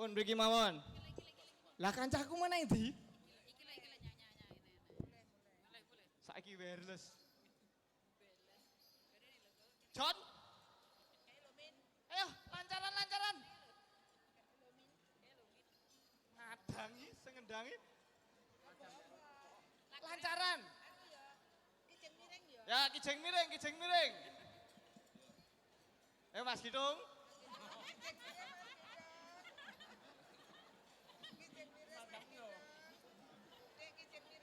Pun mriki mawon. Lah kancaku meneh ndi? Iki lek nyanyi-nyanyi ini. Boleh. Saiki wireless. John. Ayo, lancaran. Ngadangi, sing ngendangi. Lancaran. Ya, kijeng miring. Ayo Mas Gitung.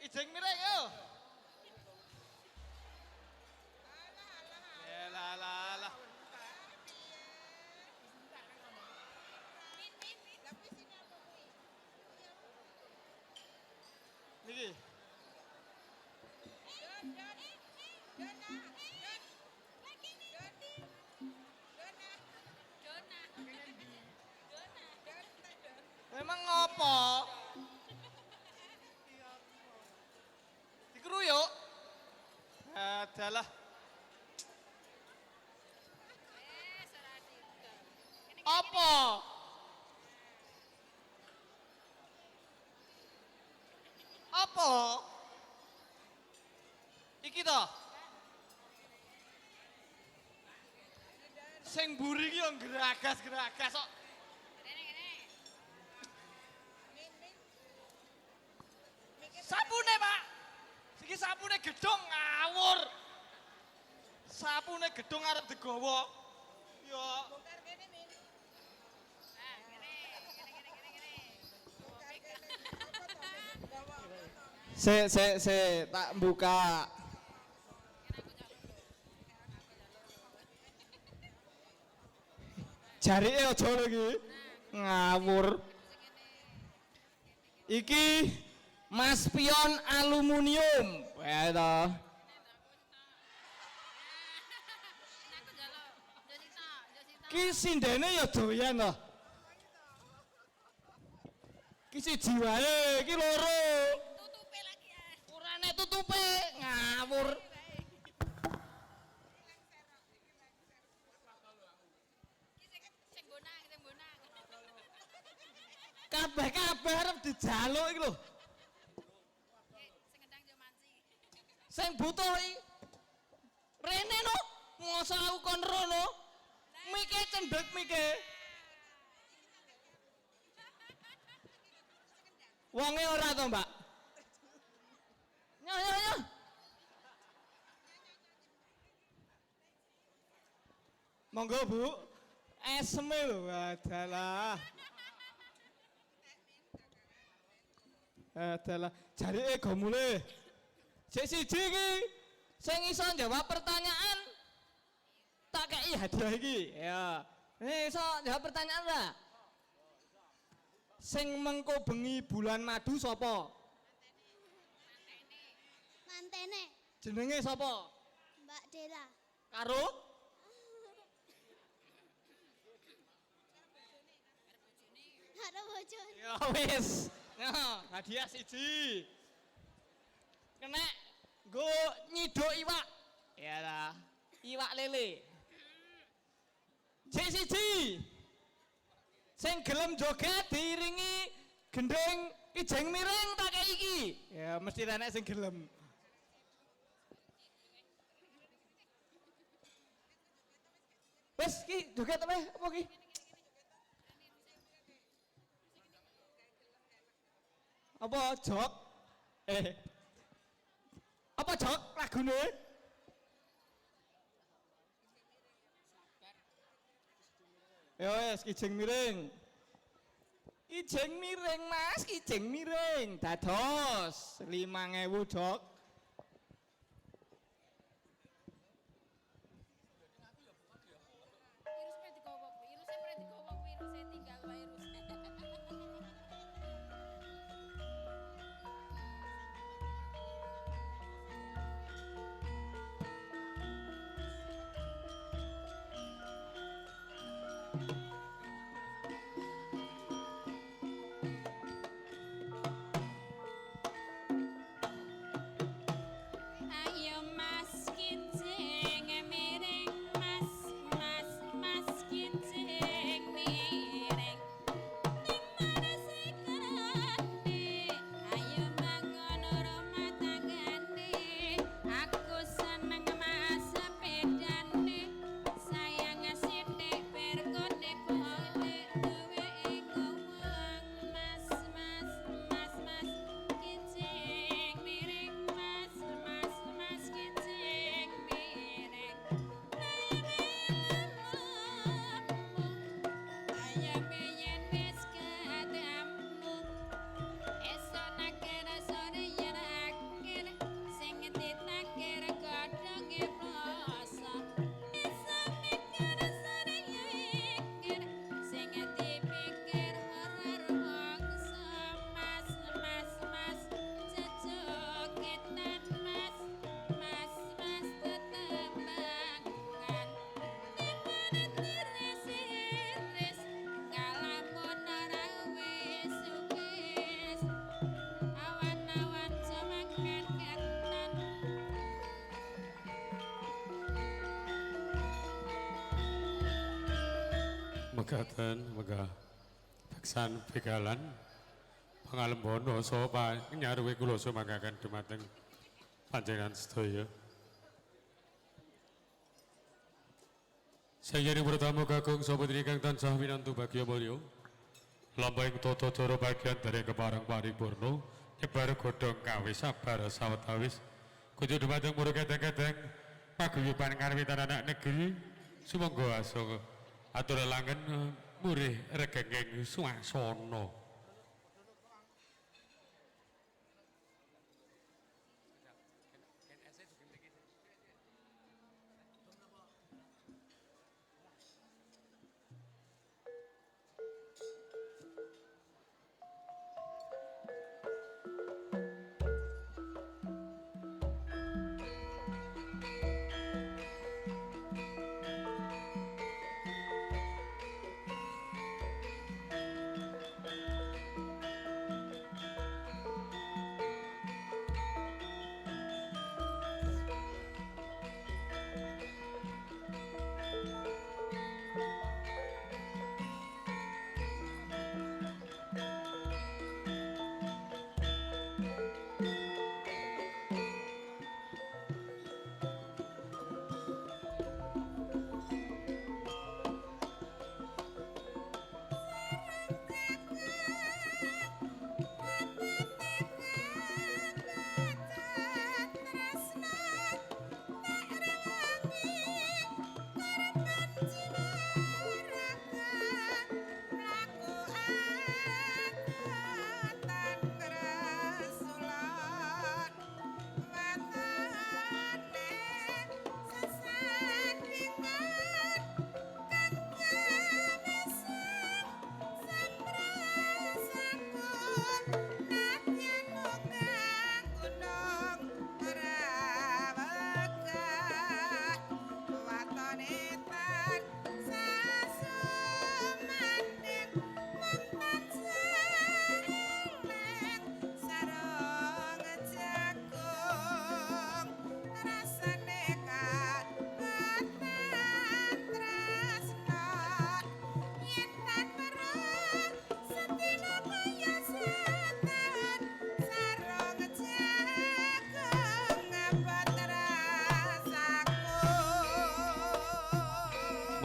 Kijeng miring yo. Lah. Niki. Memang ngopo? Dikeruyuk? Adalah. Apa? Apa? Iki toh? Sing mburi iki yo geragas kok. Sapune, Pak. Iki sapune gedung ngawur. Sapune gedung arep digawa. Yo. Se tak buka. Jarike aja lagi. Ngawur. Iki Mas Pion aluminium. Wae to. Ki sindene ya doyan to. Ki siji wae, ki loro. Tutupe lagi ya. Urane tutupe ngawur. Sing bonang. Kabeh arep dijaluk iki lho. Sing ngendang yo manci. Sing butuh iki rene no, mosok aku kon rono. Mike cendhek mike. Wonge ora to, Mbak? Nyo. Monggo, Bu. Esme lho, adalah. Jarike go mulih. Sik siji iki sing iso jawab pertanyaan tak kei hadiah iki. Ya. Iso jawab pertanyaan ora? Sing mengko bengi bulan madu sapa? Mantene Jenenge sapa? Mbak Dela Karo karo bojone. ya wis. Nah, hadiah siji. Kenek nggo nyiduk iwak. Ya lah. Iwak lele. Sing siji. Sing gelem joget diiringi gendeng kijeng miring tak kei iki. Ya mesti enek sing gelem. Wes ki joget apa ki? Apa jok? Apa jok lagune? Ya wes kijeng miring. Kijeng miring Mas, kijeng miring. Dados 5.000 jok. Irusnya digowo kuwi, irusnya tinggal wae irusnya. Ayo Mas kincing miring Mas kincing miring ning mekaten megah beksan begalan pangalembono sapa nyaruwe kula sumanggaken dumateng panjenengan sedaya. Sayenipun tamu kakung sapa ingkang tansah winantu bagya mulya. Lampahing tata cara bagian dari keparang paripurna nyebar godhong kawis sabar sawetawis kunjuk dumateng para kadang-kadang paguyuban karwitan anak negeri sumangga asa atur langen murih regenging swasana.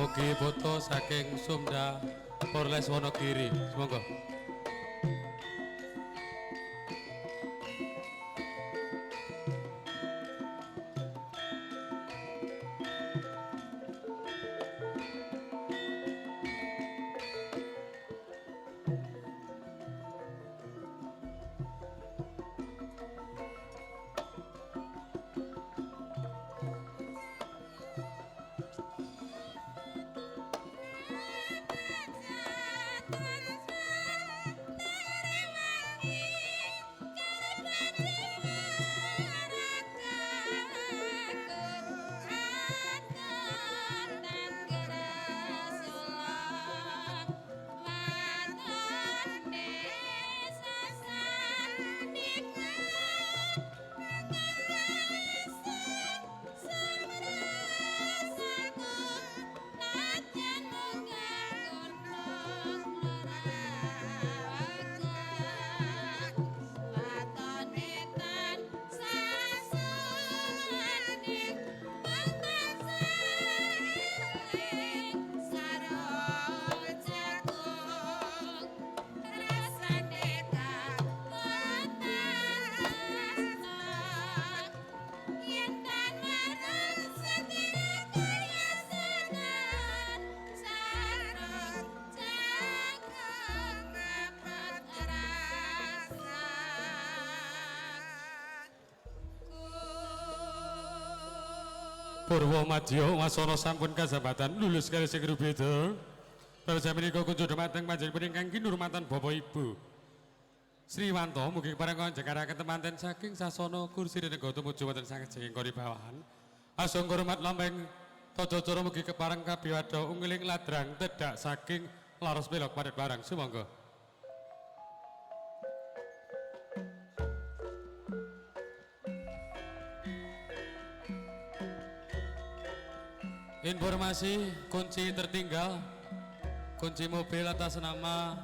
Mugi foto saking Sumda Polres Wonogiri. Semoga. Purwo Madya wasana sampun kasempatan lulus kali sing rubeda. Terus menika kunjuk dumateng panjenengan ingkang kinurmatan Bapak Ibu. Sriwanto mugi parenga jekaraken temanten saking sasana kursi renega tumuju wonten sakejenging kori bawahan. Asung hormat lambeng tata cara mugi kepareng kabiwada unggiling ladrang tedak saking laros belok padet barang sumangga. Informasi kunci tertinggal kunci mobil atas nama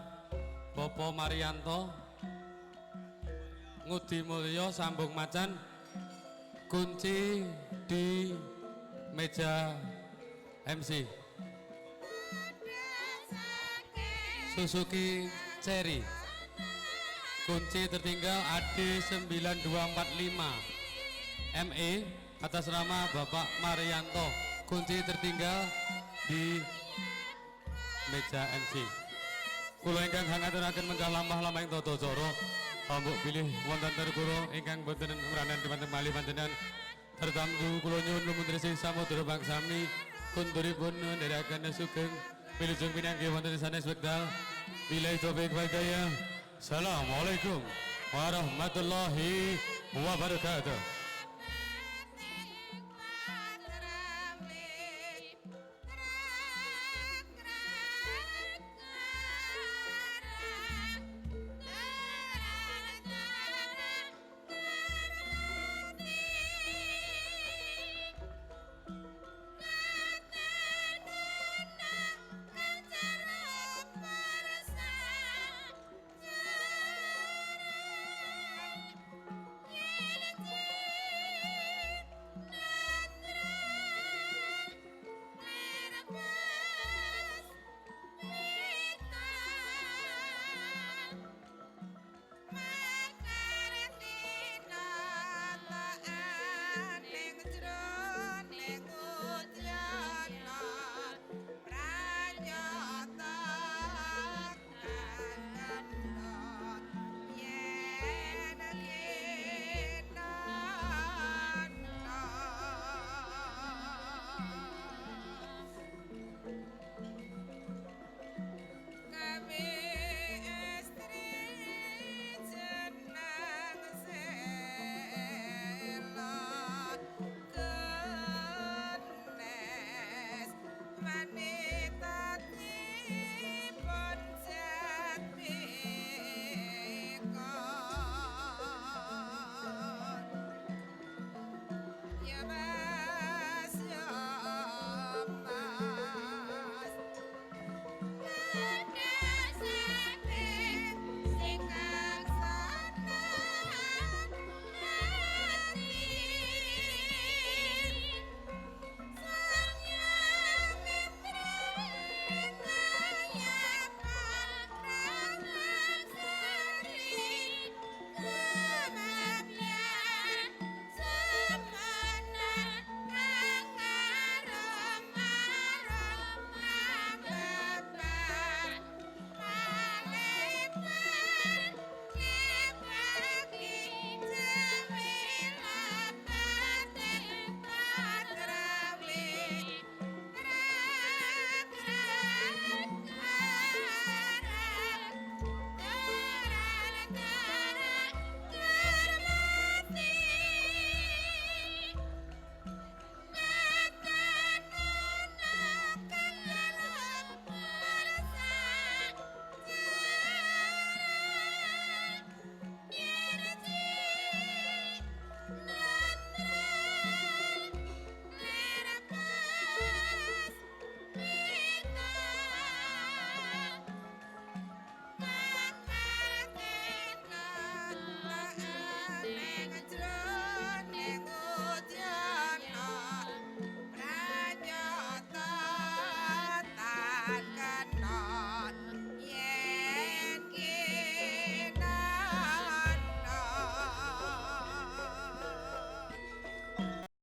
Bopo Marianto, Ngudi Mulyo sambung macan, kunci di meja MC. Suzuki Cherry, kunci tertinggal AD 9245 ME atas nama Bapak Marianto, kunci tertinggal di meja MC. Kula ingkang hangaturaken menggah lampah-lampah ing tata cara ambuk pilih wonten terkuro ingkang boten meranan dipanten malih panjenengan tertamtu kula nyuwun lumuntrisi samudra bangsami kunturipun ndherekaken sugeng wilujeng pinanggih wonten sanes wekdal billahi taufik wal hidayah. Assalamualaikum warahmatullahi wabarakatuh.